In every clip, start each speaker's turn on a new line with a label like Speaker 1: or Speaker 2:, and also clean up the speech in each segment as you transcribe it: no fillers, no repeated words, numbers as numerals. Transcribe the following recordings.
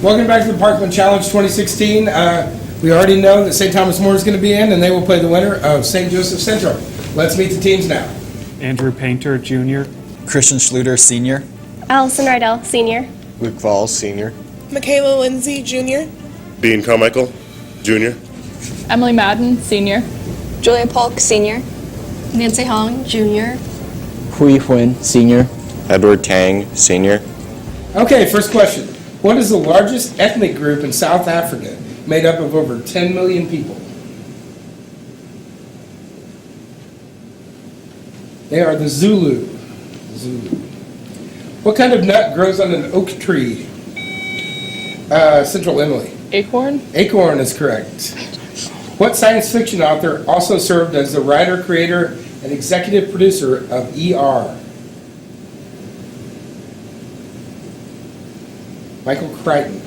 Speaker 1: Welcome back to the Parkland Challenge 2016. We already know that St. Thomas More is going to be in, and they will play the winner of St. Joseph Central. Let's meet the teams now.
Speaker 2: Andrew Painter, Jr.
Speaker 3: Christian Schluter, Senior.
Speaker 4: Allison Rydell, Senior.
Speaker 5: Luke Valls, Senior.
Speaker 6: Michaela Lindsay, Jr.
Speaker 7: Bean Carmichael, Jr.
Speaker 8: Emily Madden, Senior.
Speaker 9: Julia Polk, Senior. Nancy Hong, Jr.
Speaker 10: Hui Huyn, Senior.
Speaker 5: Edward Tang, Senior.
Speaker 1: Okay, first question. What is the largest ethnic group in South Africa made up of over 10 million people? They are the Zulu. What kind of nut grows on an oak tree? Central Emily.
Speaker 8: Acorn.
Speaker 1: Acorn is correct. What science fiction author also served as the writer, creator, and executive producer of ER? Michael Crichton.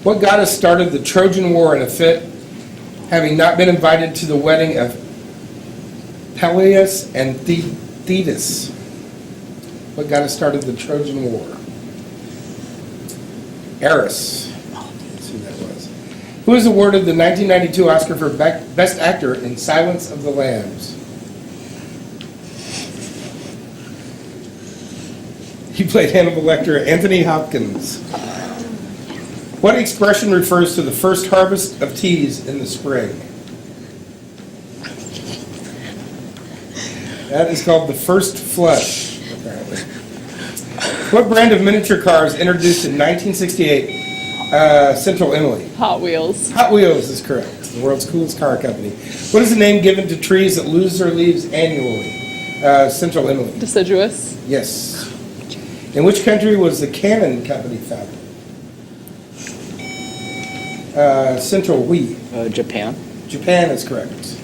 Speaker 1: What goddess started the Trojan War in a fit, having not been invited to the wedding of Peleus and Thetis? What goddess started the Trojan War? Eris. That's who that was. Who was awarded the 1992 Oscar for Best Actor in Silence of the Lambs? He played Hannibal Lecter. Anthony Hopkins. What expression refers to the first harvest of teas in the spring? That is called the first flush, apparently. What brand of miniature cars introduced in 1968? Central Emily.
Speaker 8: Hot Wheels.
Speaker 1: Hot Wheels is correct. The world's coolest car company. What is the name given to trees that lose their leaves annually? Central Emily.
Speaker 8: Deciduous.
Speaker 1: Yes. In which country was the Canon Company founded? Central Wii.
Speaker 10: Japan.
Speaker 1: Japan is correct.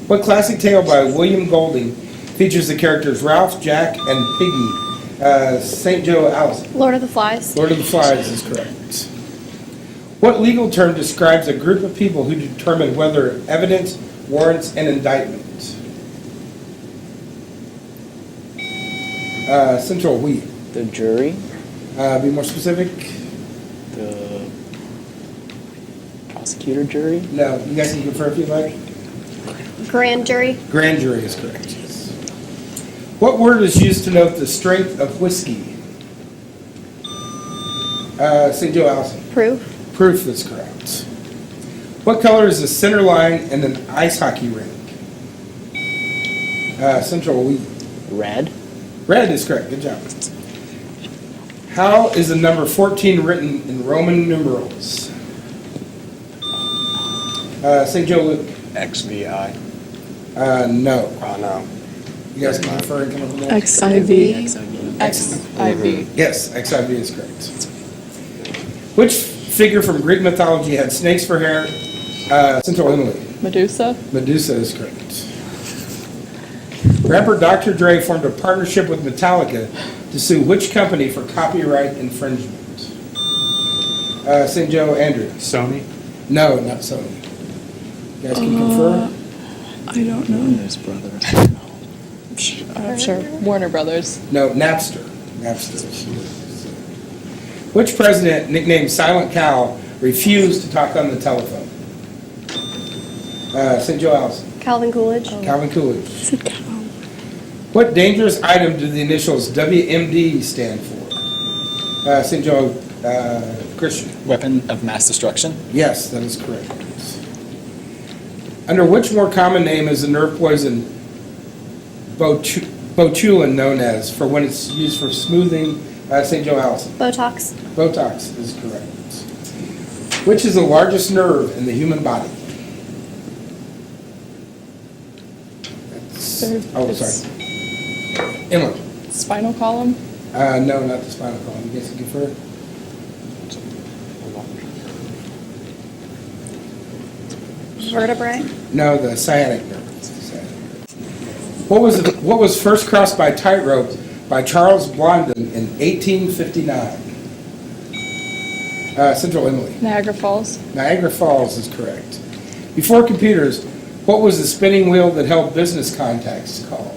Speaker 1: What classic tale by William Golding features the characters Ralph, Jack, and Piggy? St. Joe Allison.
Speaker 4: Lord of the Flies.
Speaker 1: Lord of the Flies is correct. What legal term describes a group of people who determine whether evidence warrants an indictment? Central Wii.
Speaker 10: The jury.
Speaker 1: Be more specific.
Speaker 10: The prosecutor jury.
Speaker 1: No, you guys can confirm if you like.
Speaker 4: Grand jury.
Speaker 1: Grand jury is correct, yes. What word is used to note the strength of whiskey? St. Joe Allison.
Speaker 4: Proof.
Speaker 1: Proof is correct. What color is the center line in an ice hockey rink? Central Wheat.
Speaker 10: Red.
Speaker 1: Red is correct, good job. How is the number 14 written in Roman numerals? St. Joe Luke.
Speaker 5: XVI.
Speaker 1: No.
Speaker 5: No.
Speaker 1: You guys can refer and come up with more?
Speaker 8: XIV.
Speaker 1: XIV. Yes, XIV is correct. Which figure from Greek mythology had snakes for hair? Central Emily.
Speaker 8: Medusa.
Speaker 1: Medusa is correct. Rapper Dr. Dre formed a partnership with Metallica to sue which company for copyright infringement? St. Joe Andrew.
Speaker 2: Sony.
Speaker 1: No, not Sony. You guys can confirm?
Speaker 8: I don't know.
Speaker 10: Warner's Brothers.
Speaker 8: Sure. Warner Brothers.
Speaker 1: No, Napster. Napster. Which president, nicknamed Silent Cal, refused to talk on the telephone? St. Joe Allison.
Speaker 4: Calvin Coolidge.
Speaker 1: Calvin Coolidge. What dangerous item do the initials WMD stand for? St. Joe Christian.
Speaker 3: Weapon of mass destruction.
Speaker 1: Yes, that is correct. Under which more common name is the nerve poison botulin known as for when it's used for smoothing? St. Joe Allison.
Speaker 4: Botox.
Speaker 1: Botox is correct. Which is the largest nerve in the human body? Sorry. Emma.
Speaker 8: Spinal column.
Speaker 1: No, not the spinal column. You guys can confirm?
Speaker 4: Vertebrae.
Speaker 1: No, the sciatic nerve. What was first crossed by tightrope by Charles Blondin in 1859? Central Emily.
Speaker 8: Niagara Falls.
Speaker 1: Niagara Falls is correct. Before computers, what was the spinning wheel that held business contacts called?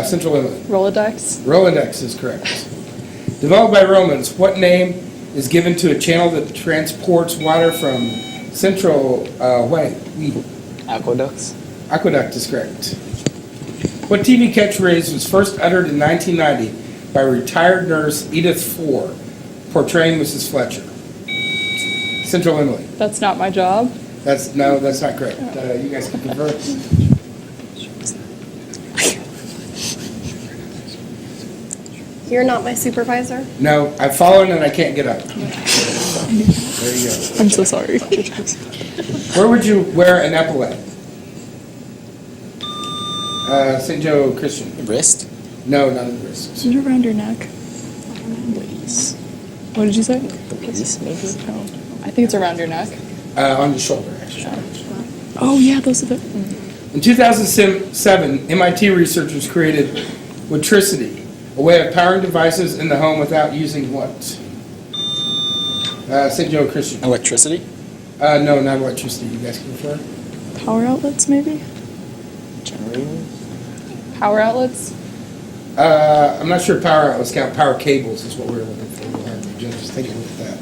Speaker 1: Central Emily.
Speaker 8: Rolodex.
Speaker 1: Rolodex is correct. Developed by Romans, what name is given to a channel that transports water from central,
Speaker 10: Aqueducts.
Speaker 1: Aqueduct is correct. What TV catchphrase was first uttered in 1990 by retired nurse Edith Four, portraying Mrs. Fletcher? Central Emily.
Speaker 8: That's not my job.
Speaker 1: That's not correct. You guys can convert.
Speaker 4: You're not my supervisor.
Speaker 1: No, I've fallen and I can't get up. There you go.
Speaker 8: I'm so sorry.
Speaker 1: Where would you wear an epaulette? St. Joe Christian.
Speaker 3: Wrist?
Speaker 1: No, not in the wrist.
Speaker 8: Is it around your neck?
Speaker 10: Waist.
Speaker 8: What did you say?
Speaker 10: The waist, maybe?
Speaker 8: Oh, I think it's around your neck.
Speaker 1: On the shoulder, actually.
Speaker 8: Oh, yeah, those are the.
Speaker 1: In 2007, MIT researchers created Witricity, a way of powering devices in the home without using what? St. Joe Christian.
Speaker 3: Electricity?
Speaker 1: No, not electricity. You guys can prefer?
Speaker 8: Power outlets, maybe?
Speaker 10: Generator.
Speaker 8: Power outlets?
Speaker 1: I'm not sure power outlets count. Power cables is what we're looking for. We'll have the judges take a look at that.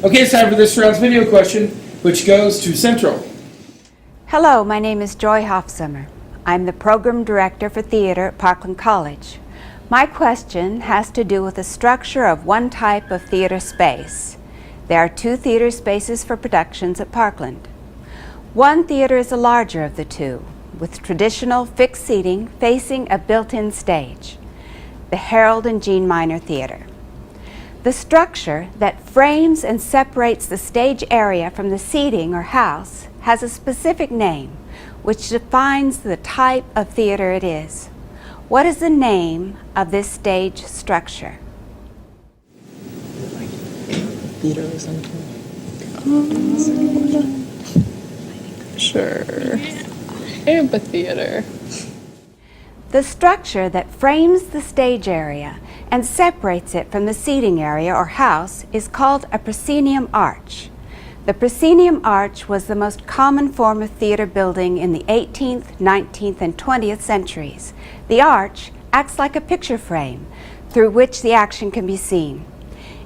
Speaker 1: Okay, it's time for this round's video question, which goes to Central.
Speaker 11: Hello, my name is Joy Hofsummer. I'm the Program Director for Theater at Parkland College. My question has to do with the structure of one type of theater space. There are 2 theater spaces for productions at Parkland. One theater is the larger of the 2, with traditional fixed seating facing a built-in stage, the Harold and Jean Minor Theater. The structure that frames and separates the stage area from the seating or house has a specific name, which defines the type of theater it is. What is the name of this stage structure?
Speaker 10: Theater or something?
Speaker 8: Sure. Amphitheater.
Speaker 11: The structure that frames the stage area and separates it from the seating area or house is called a proscenium arch. The proscenium arch was the most common form of theater building in the 18th, 19th, and 20th centuries. The arch acts like a picture frame through which the action can be seen.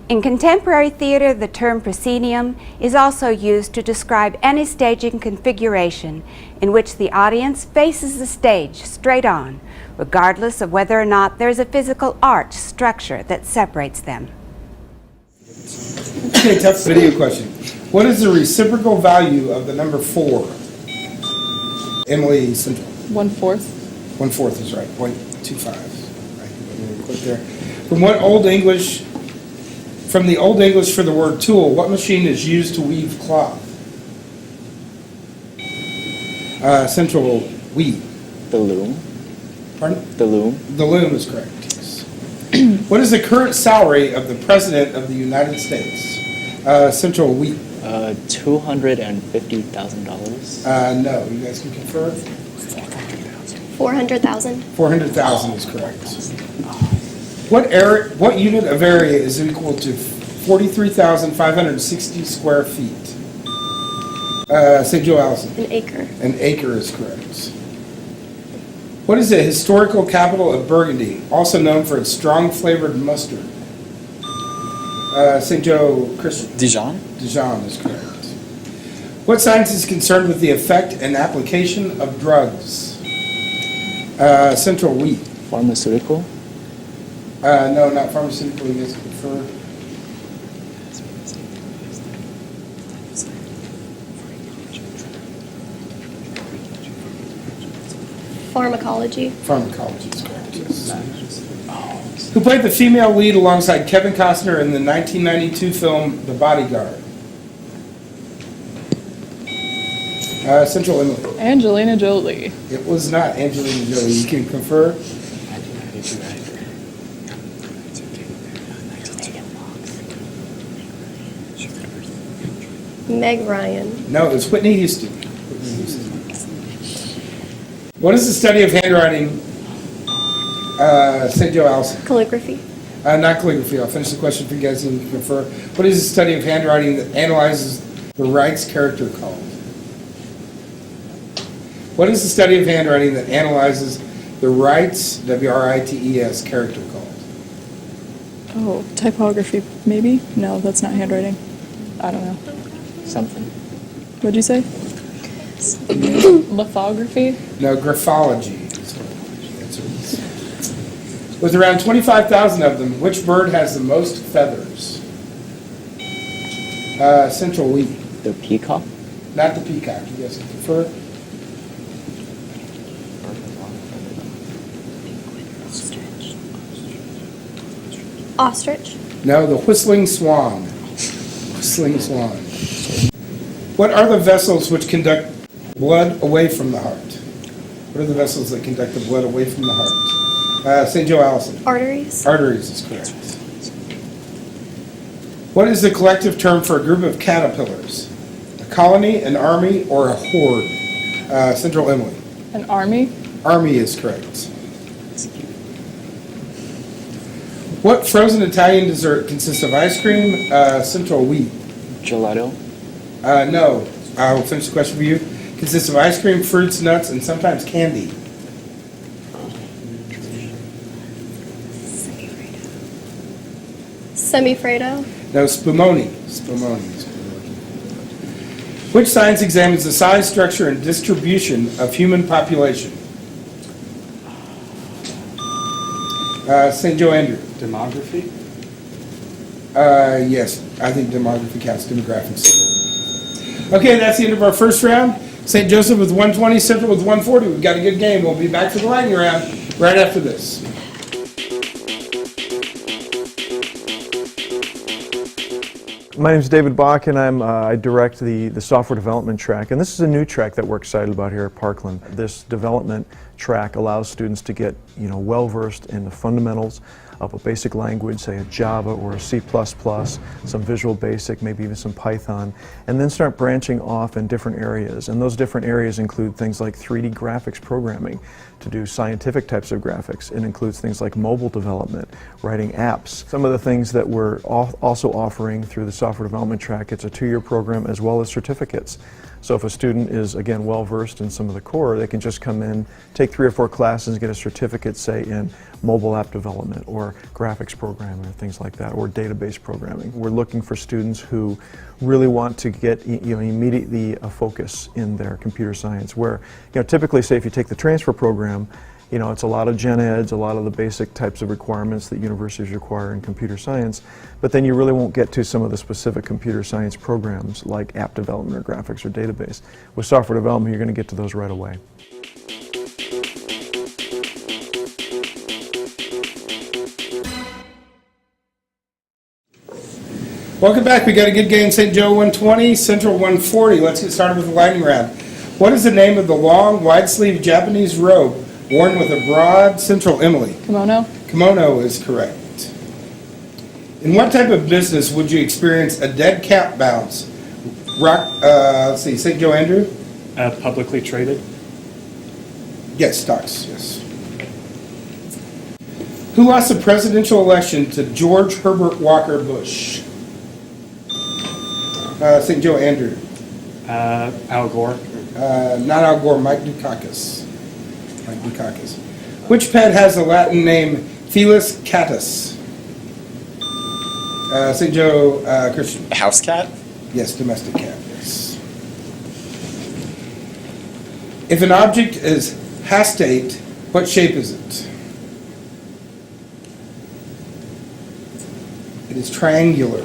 Speaker 11: In contemporary theater, the term proscenium is also used to describe any staging configuration in which the audience faces the stage straight on, regardless of whether or not there is a physical arch structure that separates them.
Speaker 1: Okay, tough video question. What is the reciprocal value of the number 4? Emily Central.
Speaker 8: 1/4.
Speaker 1: 1/4 is right. 0.25. Right. Click there. From the Old English for the word tool, what machine is used to weave cloth? Central weave.
Speaker 10: The loom.
Speaker 1: Pardon?
Speaker 10: The loom.
Speaker 1: The loom is correct. Yes. What is the current salary of the President of the United States? Central weave.
Speaker 10: $250,000.
Speaker 1: No, you guys can confirm.
Speaker 4: 400,000.
Speaker 1: 400,000 is correct. What unit of area is equal to 43,560 square feet? St. Joe Allison.
Speaker 4: An acre.
Speaker 1: An acre is correct. What is the historical capital of Burgundy, also known for its strong flavored mustard? St. Joe Christian.
Speaker 3: Dijon?
Speaker 1: Dijon is correct. What science is concerned with the effect and application of drugs? Central wheat.
Speaker 10: Pharmaceutical.
Speaker 1: No, not pharmaceutical. You guys prefer.
Speaker 4: Pharmacology.
Speaker 1: Pharmacology is correct, yes. Who played the female lead alongside Kevin Costner in the 1992 film The Bodyguard? Central Emily.
Speaker 8: Angelina Jolie.
Speaker 1: It was not Angelina Jolie. You can confer.
Speaker 4: Meg Ryan.
Speaker 1: No, it was Whitney Houston. What is the study of handwriting? St. Joe Allison.
Speaker 4: Calligraphy.
Speaker 1: Not calligraphy. I'll finish the question for you guys and you can confer. What is the study of handwriting that analyzes the Wright's character called? What is the study of handwriting that analyzes the Wright's, W-R-I-T-E-S, character called?
Speaker 8: Oh, typography, maybe? No, that's not handwriting. I don't know.
Speaker 10: Something.
Speaker 8: What'd you say? Lithography?
Speaker 1: No, graphology. Is what that's what it is. With around 25,000 of them, which bird has the most feathers? Central wheat.
Speaker 10: The peacock.
Speaker 1: Not the peacock. You guys prefer?
Speaker 4: Ostrich.
Speaker 1: No, the whistling swan. Whistling swan. What are the vessels which conduct blood away from the heart? What are the vessels that conduct the blood away from the heart? St. Joe Allison.
Speaker 4: Arteries.
Speaker 1: Arteries is correct. What is the collective term for a group of caterpillars? A colony, an army, or a horde? Central Emily.
Speaker 8: An army?
Speaker 1: Army is correct. What frozen Italian dessert consists of ice cream? Central wheat.
Speaker 10: Gelato.
Speaker 1: No. I'll finish the question for you. Consists of ice cream, fruits, nuts, and sometimes candy.
Speaker 4: Semifredo.
Speaker 1: No, spumoni. Spumoni. Which science examines the size, structure, and distribution of human population? St. Joe Andrew.
Speaker 2: Demography?
Speaker 1: Yes, I think demography counts, demographics. Okay, that's the end of our first round. St. Joseph with 120, Central with 140. We've got a good game. We'll be back for the lightning round right after this.
Speaker 12: My name is David Bach, and I direct the software development track. And this is a new track that we're excited about here at Parkland. This development track allows students to get well-versed in the fundamentals of a basic language, say a Java or a C++, some Visual Basic, maybe even some Python, and then start branching off in different areas. And those different areas include things like 3D graphics programming, to do scientific types of graphics. It includes things like mobile development, writing apps. Some of the things that we're also offering through the software development track, it's a 2-year program as well as certificates. So if a student is, again, well-versed in some of the core, they can just come in, take 3 or 4 classes and get a certificate, say, in mobile app development or graphics programming or things like that, or database programming. We're looking for students who really want to get immediately a focus in their computer science, where typically, say, if you take the transfer program, it's a lot of gen eds, a lot of the basic types of requirements that universities require in computer science, but then you really won't get to some of the specific computer science programs like app development or graphics or database. With software development, you're going to get to those right away.
Speaker 1: Welcome back. We got a good game. St. Joe 120, Central 140. Let's get started with the lightning round. What is the name of the long, wide-sleeved Japanese robe worn with a broad Central Emily?
Speaker 8: Kimono?
Speaker 1: Kimono is correct. In what type of business would you experience a dead cat bounce? Let's see, St. Joe Andrew?
Speaker 2: Publicly traded?
Speaker 1: Yes, stocks, yes. Who lost the presidential election to George Herbert Walker Bush? St. Joe Andrew.
Speaker 2: Al Gore?
Speaker 1: Not Al Gore, Mike Dukakis. Mike Dukakis. Which pet has the Latin name Felis catus? St. Joe Christian.
Speaker 3: House cat?
Speaker 1: Yes, domestic cat, yes. If an object is hastate, what shape is it? It is triangular.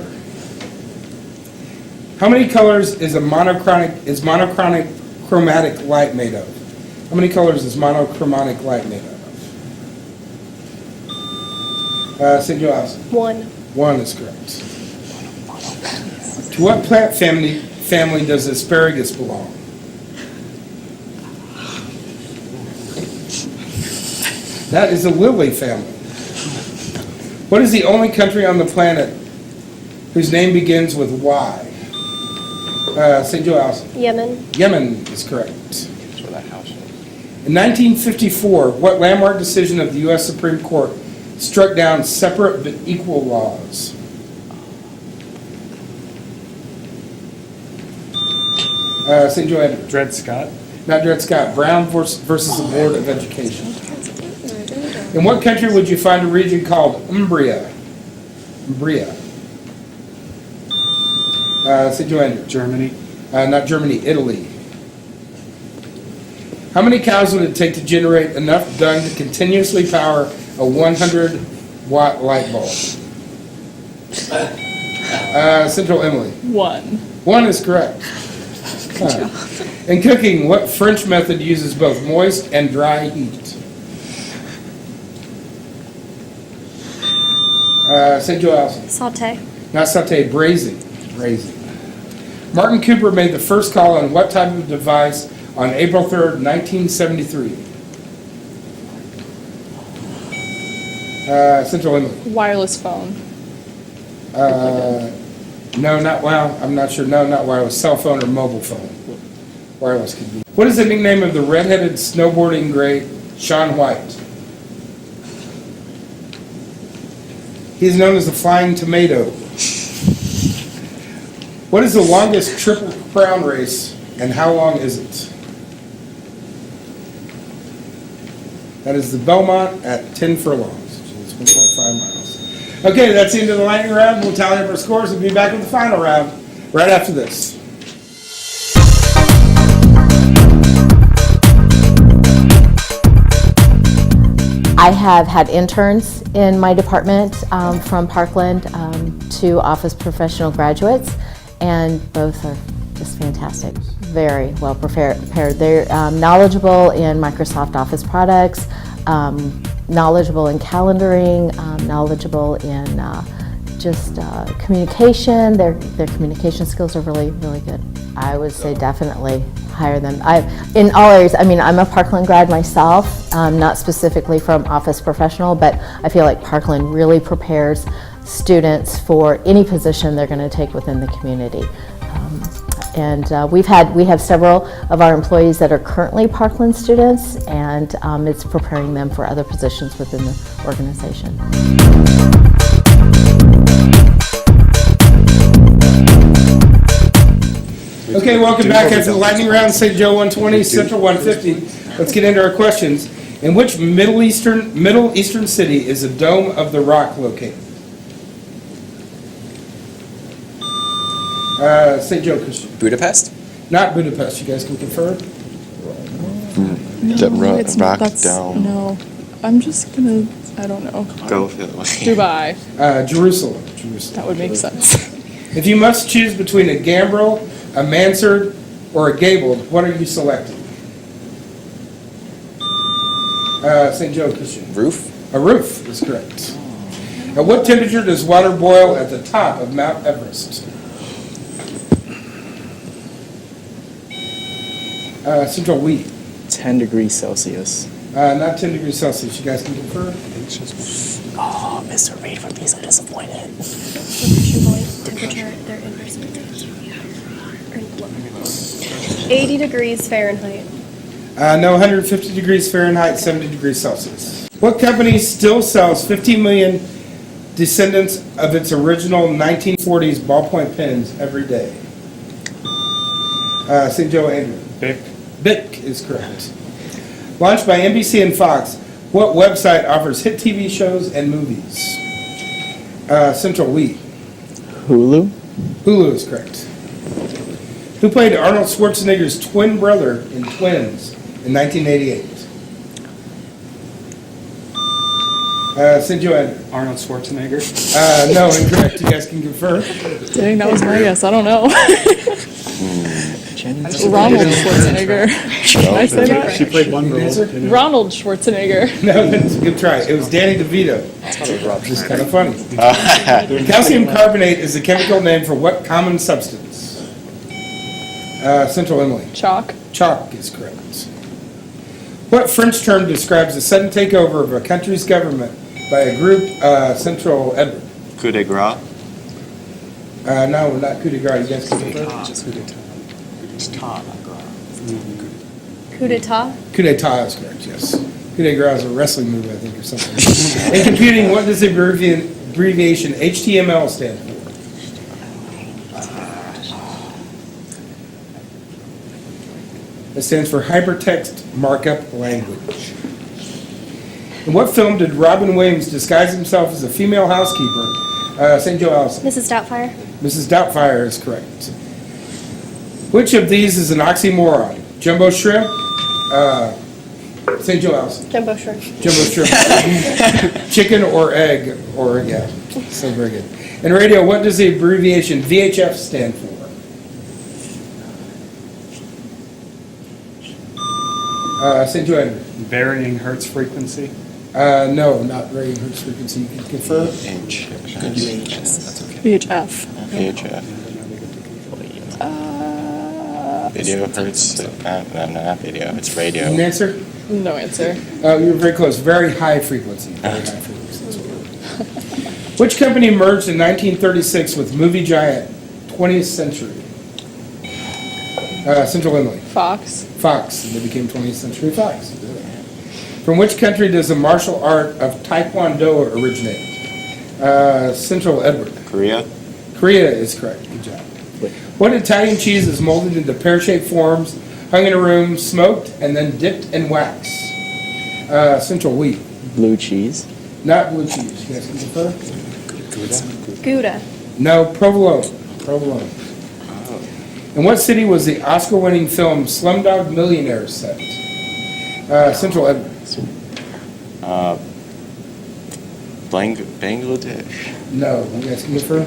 Speaker 1: How many colors is monochromatic chromatic light made of? How many colors is monochromatic light made of? St. Joe Allison.
Speaker 4: 1.
Speaker 1: 1 is correct. To what plant family does asparagus belong? That is the lily family. What is the only country on the planet whose name begins with Y? St. Joe Allison.
Speaker 4: Yemen.
Speaker 1: Yemen is correct.
Speaker 5: That's where that house is.
Speaker 1: In 1954, what landmark decision of the U.S. Supreme Court struck down separate but equal laws? St. Joe Andrew.
Speaker 2: Dred Scott?
Speaker 1: Not Dred Scott. Brown versus the Board of Education. In what country would you find a region called Umbria? Umbria. St. Joe Andrew.
Speaker 2: Germany.
Speaker 1: Not Germany, Italy. How many cows would it take to generate enough dung to continuously power a 100-watt light bulb? Central Emily.
Speaker 8: 1.
Speaker 1: 1 is correct. In cooking, what French method uses both moist and dry heat? St. Joe Allison.
Speaker 4: Saute.
Speaker 1: Not saute, braising. Braising. Martin Cooper made the first call on what type of device on April 3rd, 1973? Central Emily.
Speaker 8: Wireless phone.
Speaker 1: No, not, well, I'm not sure. No, not wireless. Cell phone or mobile phone. Wireless could be. What is the nickname of the redheaded snowboarding great Shaun White? He's known as the Flying Tomato. What is the longest Triple Crown race and how long is it? That is the Belmont at 10 furlongs, which is 1.5 miles. Okay, that's the end of the lightning round. We'll tally up our scores and be back with the final round right after this.
Speaker 13: I have had interns in my department from Parkland to office professional graduates, and both are just fantastic, very well prepared. They're knowledgeable in Microsoft Office products, knowledgeable in calendaring, knowledgeable in just communication. Their communication skills are really, really good. I would say definitely hire them. In all areas, I mean, I'm a Parkland grad myself, not specifically from Office Professional, but I feel like Parkland really prepares students for any position they're going to take within the community. We have several of our employees that are currently Parkland students, and it's preparing them for other positions within the organization.
Speaker 1: Okay, welcome back after the lightning round. St. Joe 120, Central 150. Let's get into our questions. In which Middle Eastern city is the Dome of the Rock located? St. Joe Christian.
Speaker 3: Budapest?
Speaker 1: Not Budapest. You guys can confirm?
Speaker 8: No. I'm just gonna, I don't know.
Speaker 5: Go for it.
Speaker 8: Dubai.
Speaker 1: Jerusalem.
Speaker 8: That would make sense.
Speaker 1: If you must choose between a gambrel, a mansard, or a gabled, what are you selecting? St. Joe Christian.
Speaker 3: Roof?
Speaker 1: A roof is correct. At what temperature does water boil at the top of Mount Everest? Central wheat.
Speaker 10: 10 degrees Celsius.
Speaker 1: Not 10 degrees Celsius. You guys can confirm?
Speaker 10: Oh, Mr. Reed would be so disappointed.
Speaker 4: Temperature, they're inverse. 80 degrees Fahrenheit.
Speaker 1: No, 150 degrees Fahrenheit, 70 degrees Celsius. What company still sells 50 million descendants of its original 1940s ballpoint pens every day? St. Joe Andrew.
Speaker 2: Bic.
Speaker 1: Bic is correct. Launched by NBC and Fox, what website offers hit TV shows and movies? Central Wheat.
Speaker 10: Hulu?
Speaker 1: Hulu is correct. Who played Arnold Schwarzenegger's twin brother in Twins in 1988? St. Joe Andrew.
Speaker 2: Arnold Schwarzenegger.
Speaker 1: No, incorrect. You guys can confirm.
Speaker 8: Dang, that was my guess. I don't know. Ronald Schwarzenegger. Did I say that?
Speaker 2: She played one role.
Speaker 8: Ronald Schwarzenegger.
Speaker 1: No, that's a good try. It was Danny DeVito. Just kind of funny. Calcium carbonate is the chemical name for what common substance? Central Emily.
Speaker 8: Chalk.
Speaker 1: Chalk is correct. What French term describes the sudden takeover of a country's government by a group? Central Edward.
Speaker 5: Coup de grace.
Speaker 1: No, not coup de grace. You guys can confirm?
Speaker 2: Just coup d'etat.
Speaker 4: Coup d'etat.
Speaker 1: Coup d'etat is correct, yes. Coup de grace is a wrestling move, I think, or something. In computing, what does the abbreviation HTML stand for? It stands for Hypertext Markup Language. In what film did Robin Williams disguise himself as a female housekeeper St. Joe Allison.
Speaker 4: Mrs. Doubtfire.
Speaker 1: Mrs. Doubtfire is correct. Which of these is an oxymoron? Jumbo shrimp? St. Joe Allison.
Speaker 4: Jumbo shrimp.
Speaker 1: Jumbo shrimp. Chicken or egg, or yeah. So very good. In radio, what does the abbreviation VHF stand for? St. Joe Andrew.
Speaker 2: Varying hertz frequency.
Speaker 1: No, not varying hertz frequency. You can confirm.
Speaker 8: VHF.
Speaker 5: VHF. Video hertz, not video, it's radio.
Speaker 1: An answer?
Speaker 8: No answer.
Speaker 1: You were very close. Very high frequency. Very high frequency. Which company merged in 1936 with movie giant 20th Century? Central Inley.
Speaker 8: Fox.
Speaker 1: Fox. They became 20th Century Fox. From which country does the martial art of Taekwondo originate? Central Edward.
Speaker 5: Korea?
Speaker 1: Korea is correct. Good job. What Italian cheese is molded into pear-shaped forms, hung in a room, smoked, and then dipped in wax? Central Wheat.
Speaker 10: Blue cheese.
Speaker 1: Not blue cheese. You guys can confirm?
Speaker 4: Gouda.
Speaker 1: No, provolone. Provolone. In what city was the Oscar-winning film Slumdog Millionaire set? Central Edward.
Speaker 5: Bangladesh.
Speaker 1: No, you guys can confirm?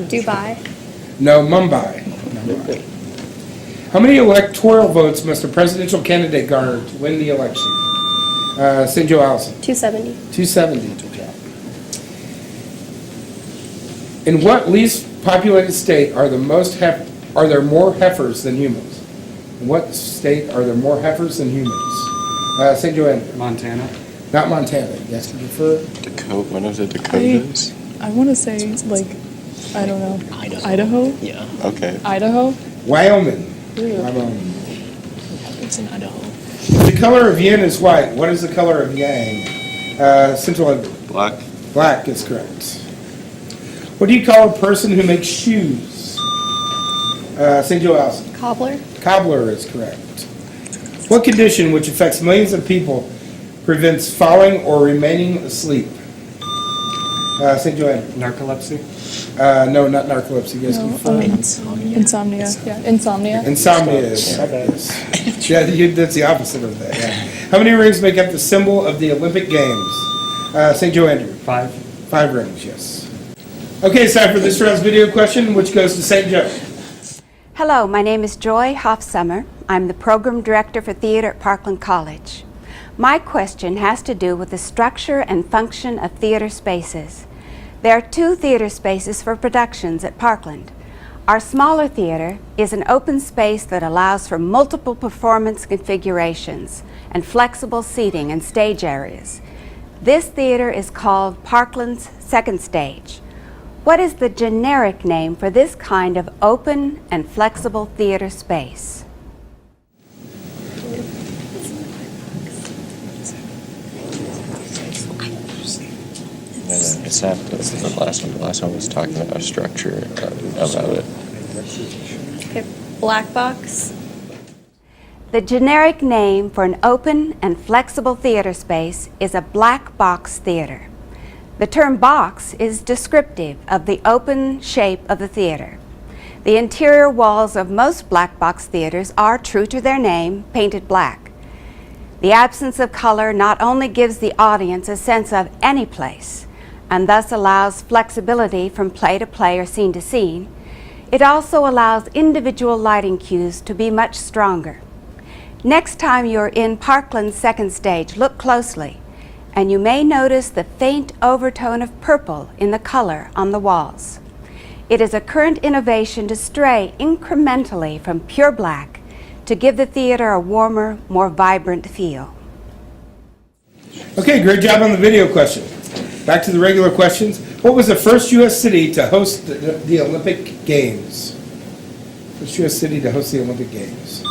Speaker 4: Dubai.
Speaker 1: No, Mumbai. How many electoral votes must a presidential candidate garner to win the election? St. Joe Allison.
Speaker 4: 270.
Speaker 1: 270. Good job. In what least populated state are there more heifers than humans? In what state are there more heifers than humans? St. Joe Andrew.
Speaker 2: Montana.
Speaker 1: Not Montana. You guys can confirm?
Speaker 5: One of the Dakotas?
Speaker 8: I want to say, like, I don't know. Idaho?
Speaker 10: Yeah.
Speaker 5: Okay.
Speaker 8: Idaho?
Speaker 1: Wyoming.
Speaker 8: Ew.
Speaker 1: Wyoming.
Speaker 10: It's in Idaho.
Speaker 1: If the color of yin is white, what is the color of yang? Central Edward.
Speaker 5: Black.
Speaker 1: Black is correct. What do you call a person who makes shoes? St. Joe Allison.
Speaker 4: Cobbler.
Speaker 1: Cobbler is correct. What condition, which affects millions of people, prevents falling or remaining asleep? St. Joe Andrew.
Speaker 2: Narcolepsy.
Speaker 1: No, not narcolepsy. You guys can confirm?
Speaker 8: Insomnia. Yeah, insomnia.
Speaker 1: Insomnia is. Yes. Yeah, that's the opposite of that. Yeah. How many rings make up the symbol of the Olympic Games? St. Joe Andrew.
Speaker 2: 5.
Speaker 1: 5 rings, yes. Okay, it's time for this round's video question, which goes to St. Joe.
Speaker 11: Hello, my name is Joy Hofsummer. I'm the Program Director for Theater at Parkland College. My question has to do with the structure and function of theater spaces. There are 2 theater spaces for productions at Parkland. Our smaller theater is an open space that allows for multiple performance configurations and flexible seating and stage areas. This theater is called Parkland's second stage. What is the generic name for this kind of open and flexible theater space?
Speaker 5: It's not the last one. The last one was talking about structure about it.
Speaker 4: Okay. Black box.
Speaker 11: The generic name for an open and flexible theater space is a black box theater. The term box is descriptive of the open shape of the theater. The interior walls of most black box theaters are, true to their name, painted black. The absence of color not only gives the audience a sense of any place, and thus allows flexibility from play to play or scene to scene, it also allows individual lighting cues to be much stronger. Next time you're in Parkland's second stage, look closely, and you may notice the faint overtone of purple in the color on the walls. It is a current innovation to stray incrementally from pure black to give the theater a warmer, more vibrant feel.
Speaker 1: Okay, great job on the video question. Back to the regular questions. What was the first U.S. city to host the Olympic Games? First U.S. city to host the Olympic Games.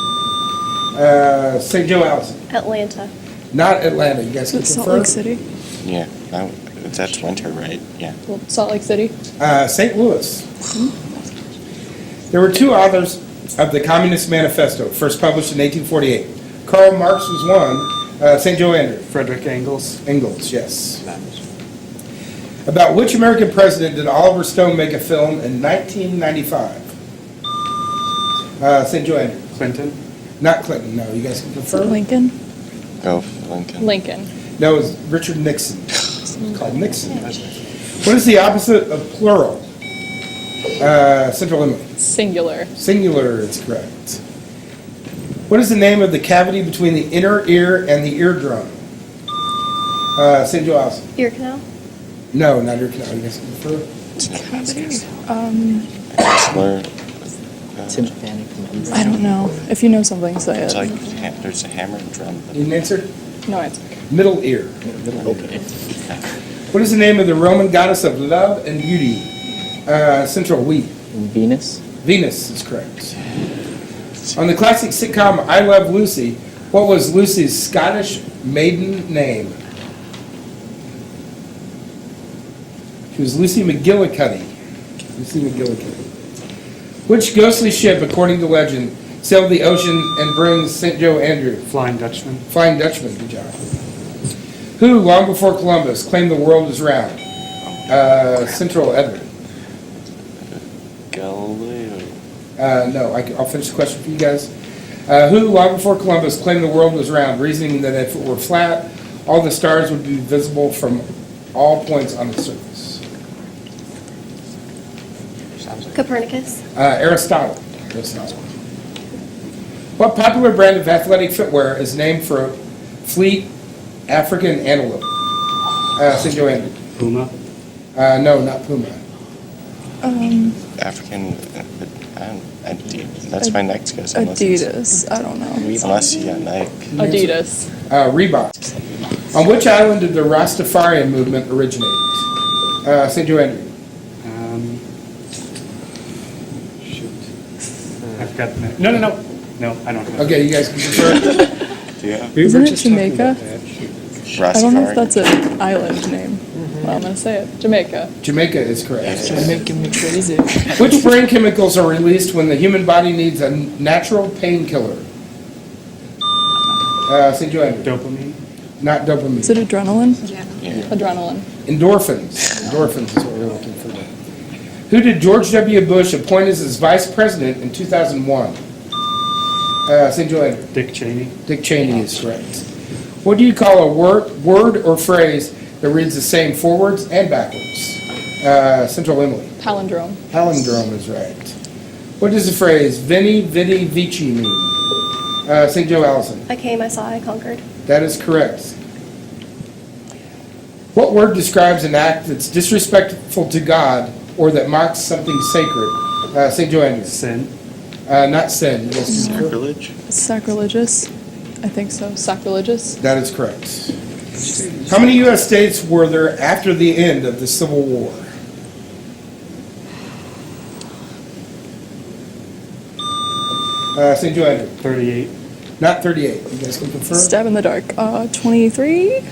Speaker 1: St. Joe Allison.
Speaker 4: Atlanta.
Speaker 1: Not Atlanta. You guys can
Speaker 8: Salt
Speaker 1: confirm?
Speaker 8: Lake City.
Speaker 5: Yeah, that's winter, right? Yeah.
Speaker 8: Well, Salt Lake City.
Speaker 1: St. Louis. There were 2 authors of the Communist Manifesto, first published in 1848. Karl Marx was one, St. Joe Andrew.
Speaker 2: Frederick Engels.
Speaker 1: Ingalls, yes. About which American president did Oliver Stone make a film in 1995? St. Joe Andrew.
Speaker 2: Clinton.
Speaker 1: Not Clinton, no. You guys can
Speaker 8: Is it
Speaker 1: confirm?
Speaker 8: Lincoln?
Speaker 5: Go for Lincoln.
Speaker 8: Lincoln.
Speaker 1: No, it was Richard Nixon. It's called Nixon. What is the opposite of plural? Central Emily.
Speaker 8: Singular.
Speaker 1: Singular is correct. What is the name of the cavity between the inner ear and the eardrum? St. Joe Allison.
Speaker 4: Ear canal?
Speaker 1: No, not ear canal. You guys can confirm?
Speaker 8: I don't know. If you know something, say it.
Speaker 5: It's like there's a hammer and drum.
Speaker 1: Need an answer?
Speaker 8: No answer.
Speaker 1: Middle ear. What is the name of the Roman goddess of love and beauty? Central Wheat.
Speaker 10: Venus.
Speaker 1: Venus is correct. On the classic sitcom I Love Lucy, what was Lucy's Scottish maiden name? She was Lucy McGillicuddy. Lucy McGillicuddy. Which ghostly ship, according to legend, sailed the ocean and brings St. Joe Andrew?
Speaker 2: Flying Dutchman.
Speaker 1: Flying Dutchman, good job. Who, long before Columbus, claimed the world was round? Central Edward.
Speaker 5: Galileo.
Speaker 1: No, I'll finish the question for you guys. Who, long before Columbus, claimed the world was round, reasoning that if it were flat, all the stars would be visible from all points on the surface?
Speaker 4: Copernicus?
Speaker 1: Aristotle. What popular brand of athletic footwear is named for a fleet African antelope? St. Joe Andrew.
Speaker 2: Puma.
Speaker 1: No, not Puma.
Speaker 5: African. That's my next guess.
Speaker 8: Adidas. I don't know.
Speaker 5: Unless you got Nike.
Speaker 8: Adidas.
Speaker 1: Reebok. On which island did the Rastafarian movement originate? St. Joe Andrew.
Speaker 2: I forgot the name. No, I don't have it.
Speaker 1: Okay, you guys can confirm.
Speaker 5: Yeah.
Speaker 8: Isn't it Jamaica?
Speaker 5: Rastafari.
Speaker 8: I don't know if that's an island name. Well, I'm going to say it. Jamaica.
Speaker 1: Jamaica is correct.
Speaker 10: You're making me crazy.
Speaker 1: Which brain chemicals are released when the human body needs a natural painkiller? St. Joe Andrew.
Speaker 2: Dopamine.
Speaker 1: Not dopamine.
Speaker 8: Is it adrenaline?
Speaker 5: Yeah.
Speaker 8: Adrenaline.
Speaker 1: Endorphins. Endorphins is what we're looking for. Who did George W. Bush appoint as his vice president in 2001? St. Joe Andrew.
Speaker 2: Dick Cheney.
Speaker 1: Dick Cheney is correct. What do you call a word or phrase that reads the same forwards and backwards? Central Emily.
Speaker 8: Palindrome.
Speaker 1: Palindrome is right. What does the phrase Veni, Vidi, Vici mean? St. Joe Allison.
Speaker 4: I came, I saw, I conquered.
Speaker 1: That is correct. What word describes an act that's disrespectful to God or that mocks something sacred? St. Joe Andrew.
Speaker 2: Sin.
Speaker 1: Not sin. Yes.
Speaker 5: Sacrilege.
Speaker 8: Sacrilegious. I think so. Sacrilegious.
Speaker 1: That is correct. How many U.S. states were there after the end of the Civil War? St. Joe Andrew.
Speaker 2: 38.
Speaker 1: Not 38. You guys can confirm?
Speaker 8: Stab in the dark. 23?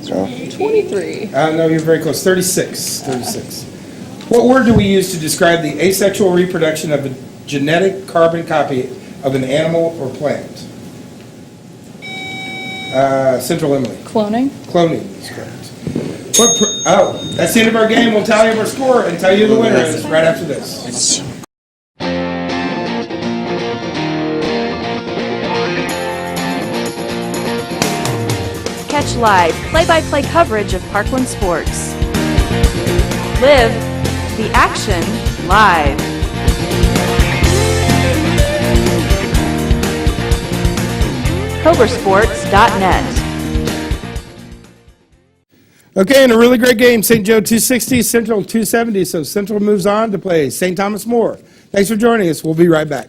Speaker 5: No.
Speaker 8: 23.
Speaker 1: No, you're very close. 36. 36. What word do we use to describe the asexual reproduction of a genetic carbon copy of an animal or plant? Central Emily.
Speaker 8: Cloning.
Speaker 1: Cloning is correct. That's the end of our game. We'll tally up our score and tell you who the winner is right after this.
Speaker 11: Catch live, play-by-play coverage of Parkland sports. Live the action live. CobraSports.net.
Speaker 1: Okay, and a really great game. St. Joe 260, Central 270. So Central moves on to play St. Thomas More. Thanks for joining us. We'll be right back.